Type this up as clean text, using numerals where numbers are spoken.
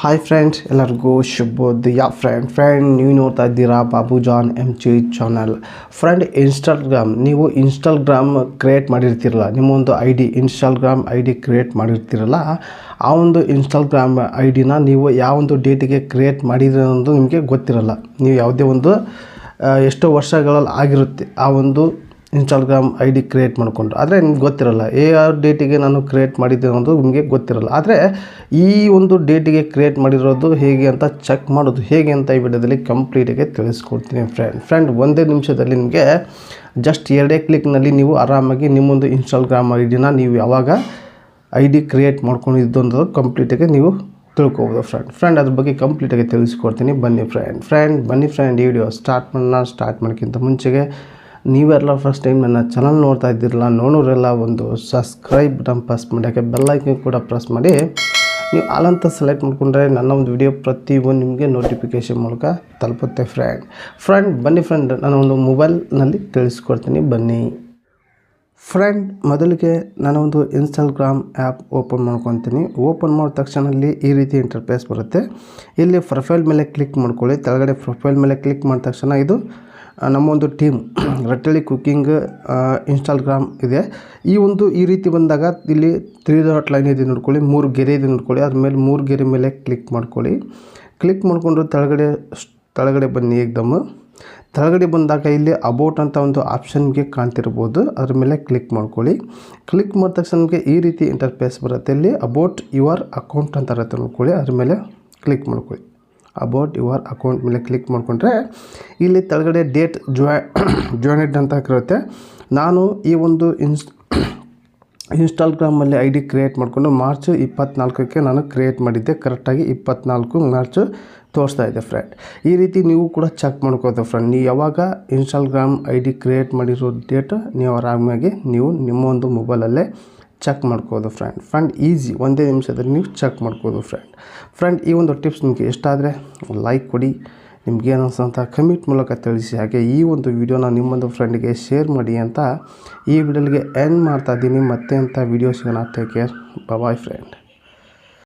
Hi friends, ಎಲ್ಲರಿಗೂ ಶುಭೋದಯ. Friend ನೀವು ನೋಡ್ತಾ ಇದ್ದೀರಾ Babu John MG channel. Friend, ನೀವು ಇನ್ಸ್ಟಾಗ್ರಾಮ್ ಕ್ರಿಯೇಟ್ ಮಾಡಿರ್ತೀರಲ್ಲ, ನಿಮ್ಮೊಂದು ಇನ್ಸ್ಟಾಗ್ರಾಮ್ ಐ ಡಿ ಕ್ರಿಯೇಟ್ ಮಾಡಿರ್ತೀರಲ್ಲ, ಆ ಒಂದು ಇನ್ಸ್ಟಾಗ್ರಾಮ್ ಐ ಡಿನ ನೀವು ಯಾವೊಂದು ಡೇಟಿಗೆ ಕ್ರಿಯೇಟ್ ಮಾಡಿದ್ರೆ ಅನ್ನೋದು ನಿಮಗೆ ಗೊತ್ತಿರಲ್ಲ. ನೀವು ಯಾವುದೇ ಒಂದು ಎಷ್ಟೋ ವರ್ಷಗಳಲ್ಲಿ ಆಗಿರುತ್ತೆ ಆ ಒಂದು ಇನ್ಸ್ಟಾಗ್ರಾಮ್ ಐ ಡಿ ಕ್ರಿಯೇಟ್ ಮಾಡಿಕೊಂಡು, ಆದರೆ ನಿಮ್ಗೆ ಗೊತ್ತಿರಲ್ಲ ಯಾವ ಡೇಟಿಗೆ ನಾನು ಕ್ರಿಯೇಟ್ ಮಾಡಿದ್ದೆ ಅನ್ನೋದು ನಿಮಗೆ ಗೊತ್ತಿರಲ್ಲ. ಆದರೆ ಈ ಒಂದು ಡೇಟಿಗೆ ಕ್ರಿಯೇಟ್ ಮಾಡಿರೋದು ಹೇಗೆ ಅಂತ ಚೆಕ್ ಮಾಡೋದು ಹೇಗೆ ಅಂತ ಈ ವಿಡಿಯೋದಲ್ಲಿ ಕಂಪ್ಲೀಟಾಗಿ ತಿಳಿಸ್ಕೊಡ್ತೀನಿ. ಫ್ರೆಂಡ್ ಒಂದೇ ನಿಮಿಷದಲ್ಲಿ ನಿಮಗೆ ಜಸ್ಟ್ 2 ಕ್ಲಿಕ್ನಲ್ಲಿ ನೀವು ಆರಾಮಾಗಿ ನಿಮ್ಮೊಂದು ಇನ್ಸ್ಟಾಗ್ರಾಮ್ ಐ ಡಿನ ನೀವು ಯಾವಾಗ ಐ ಡಿ ಕ್ರಿಯೇಟ್ ಮಾಡ್ಕೊಂಡಿದ್ದು ಅನ್ನೋದು ಕಂಪ್ಲೀಟಾಗಿ ನೀವು ತಿಳ್ಕೊಬೋದು. ಫ್ರೆಂಡ್ ಅದ್ರ ಬಗ್ಗೆ ಕಂಪ್ಲೀಟಾಗಿ ತಿಳಿಸ್ಕೊಡ್ತೀನಿ. ಬನ್ನಿ ಫ್ರೆಂಡ್ ಈ ವಿಡಿಯೋ ಸ್ಟಾರ್ಟ್ ಮಾಡೋಕ್ಕಿಂತ ಮುಂಚೆಗೆ ನೀವೆಲ್ಲ ಫಸ್ಟ್ ಟೈಮ್ ನನ್ನ ಚಾನಲ್ ನೋಡ್ತಾ ಇದ್ದಿರಲ್ಲ, ನೋಡೋರೆಲ್ಲ ಒಂದು ಸಬ್ಸ್ಕ್ರೈಬ್ ಬಟನ್ ಪ್ರೆಸ್ ಮಾಡೋಕ್ಕೆ ಬೆಲ್ಲೈಕನ್ ಕೂಡ ಪ್ರೆಸ್ ಮಾಡಿ ನೀವು ಆಲ್ ಅಂತ ಸೆಲೆಕ್ಟ್ ಮಾಡಿಕೊಂಡ್ರೆ ನನ್ನ ಒಂದು ವಿಡಿಯೋ ಪ್ರತಿಯೊಂದು ನಿಮಗೆ ನೋಟಿಫಿಕೇಷನ್ ಮೂಲಕ ತಲುಪುತ್ತೆ. ಫ್ರೆಂಡ್ ಬನ್ನಿ ನಾನು ಒಂದು ಮೊಬೈಲ್ನಲ್ಲಿ ತಿಳಿಸ್ಕೊಡ್ತೀನಿ. ಬನ್ನಿ ಫ್ರೆಂಡ್, ಮೊದಲಿಗೆ ನಾನೊಂದು ಇನ್ಸ್ಟಾಗ್ರಾಮ್ ಆ್ಯಪ್ ಓಪನ್ ಮಾಡ್ಕೊತೀನಿ. ಓಪನ್ ಮಾಡಿದ ತಕ್ಷಣ ಈ ರೀತಿ ಇಂಟರ್ಫೇಸ್ ಬರುತ್ತೆ. ಇಲ್ಲಿ ಪ್ರೊಫೈಲ್ ಮೇಲೆ ಕ್ಲಿಕ್ ಮಾಡ್ಕೊಳ್ಳಿ. ಕೆಳಗಡೆ ಪ್ರೊಫೈಲ್ ಮೇಲೆ ಕ್ಲಿಕ್ ಮಾಡಿದ ತಕ್ಷಣ ಇದು ನಮ್ಮೊಂದು ಟೀಮ್ ರಟ್ಟಳ್ಳಿ ಕುಕ್ಕಿಂಗ್ ಇನ್ಸ್ಟಾಗ್ರಾಮ್ ಇದೆ. ಈ ರೀತಿ ಬಂದಾಗ ಇಲ್ಲಿ 3 ಡಾಟ್ ಲೈನ್ ಇದೆ ನೋಡ್ಕೊಳ್ಳಿ, 3 ಗೆರೆ ಇದೆ ನೋಡ್ಕೊಳ್ಳಿ. ಅದ್ಮೇಲೆ 3 ಗೆರೆ ಮೇಲೆ ಕ್ಲಿಕ್ ಮಾಡ್ಕೊಳ್ಳಿ. ಕ್ಲಿಕ್ ಮಾಡಿಕೊಂಡು ತೆಳಗಡೆ ಬನ್ನಿ. ತೆಳಗಡೆ ಬಂದಾಗ ಇಲ್ಲಿ ಅಬೌಟ್ ಅಂತ ಒಂದು ಆಪ್ಷನ್ಗೆ ಕಾಣ್ತಿರ್ಬೋದು, ಅದ್ರ ಮೇಲೆ ಕ್ಲಿಕ್ ಮಾಡ್ಕೊಳ್ಳಿ. ಕ್ಲಿಕ್ ಮಾಡಿದ ತಕ್ಷಣ ನಿಮಗೆ ಈ ರೀತಿ ಇಂಟರ್ಫೇಸ್ ಬರುತ್ತೆ. ಇಲ್ಲಿ ಅಬೌಟ್ ಯುವರ್ ಅಕೌಂಟ್ ಅಂತ ಇರುತ್ತೆ ನೋಡ್ಕೊಳ್ಳಿ, ಅದ್ರ ಮೇಲೆ ಕ್ಲಿಕ್ ಮಾಡ್ಕೊಳ್ಳಿ. ಅಬೌಟ್ ಯುವರ್ ಅಕೌಂಟ್ ಮೇಲೆ ಕ್ಲಿಕ್ ಮಾಡಿಕೊಂಡ್ರೆ ಇಲ್ಲಿ ತೆಳಗಡೆ ಡೇಟ್ ಜಾಯಿನ್ಡ್ ಅಂತ ಇರುತ್ತೆ. ನಾನು ಈ ಒಂದು ಇನ್ಸ್ಟಾಗ್ರಾಮಲ್ಲಿ ಐ ಡಿ ಕ್ರಿಯೇಟ್ ಮಾಡಿಕೊಂಡು ಮಾರ್ಚ್ 24ಕ್ಕೆ ನಾನು ಕ್ರಿಯೇಟ್ ಮಾಡಿದ್ದೆ. ಕರೆಕ್ಟಾಗಿ 24 ಮಾರ್ಚ್ ತೋರಿಸ್ತಾ ಇದೆ. ಫ್ರೆಂಡ್ ಈ ರೀತಿ ನೀವು ಕೂಡ ಚೆಕ್ ಮಾಡ್ಕೋದು. ಫ್ರೆಂಡ್ ನೀವು ಯಾವಾಗ ಇನ್ಸ್ಟಾಗ್ರಾಮ್ ಐ ಡಿ ಕ್ರಿಯೇಟ್ ಮಾಡಿರೋ ಡೇಟ್ ನೀವು ಆರಾಮಾಗಿ ನೀವು ನಿಮ್ಮ ಒಂದು ಮೊಬೈಲಲ್ಲೇ ಚೆಕ್ ಮಾಡ್ಕೋದು. ಫ್ರೆಂಡ್ ಈಸಿ, ಒಂದೇ ನಿಮಿಷದಲ್ಲಿ ನೀವು ಚೆಕ್ ಮಾಡ್ಕೋದು. ಫ್ರೆಂಡ್ ಈ ಒಂದು ಟಿಪ್ಸ್ ನಿಮಗೆ ಇಷ್ಟ ಆದರೆ ಲೈಕ್ ಕೊಡಿ, ನಿಮ್ಗೆ ಏನು ಅನ್ಸಂತ ಕಮೆಂಟ್ ಮೂಲಕ ತಿಳಿಸಿ. ಹಾಗೆ ಈ ಒಂದು ವಿಡಿಯೋನ ನಿಮ್ಮೊಂದು ಫ್ರೆಂಡ್ಗೆ ಶೇರ್ ಮಾಡಿ ಅಂತ ಈ ವಿಡಿಯೋಗೆ ಎಂಡ್ ಮಾಡ್ತಾ ಇದ್ದೀನಿ. ಮತ್ತೆ ಅಂತ ವಿಡಿಯೋ ಸಿಗೋಣ. Take care, boy friend.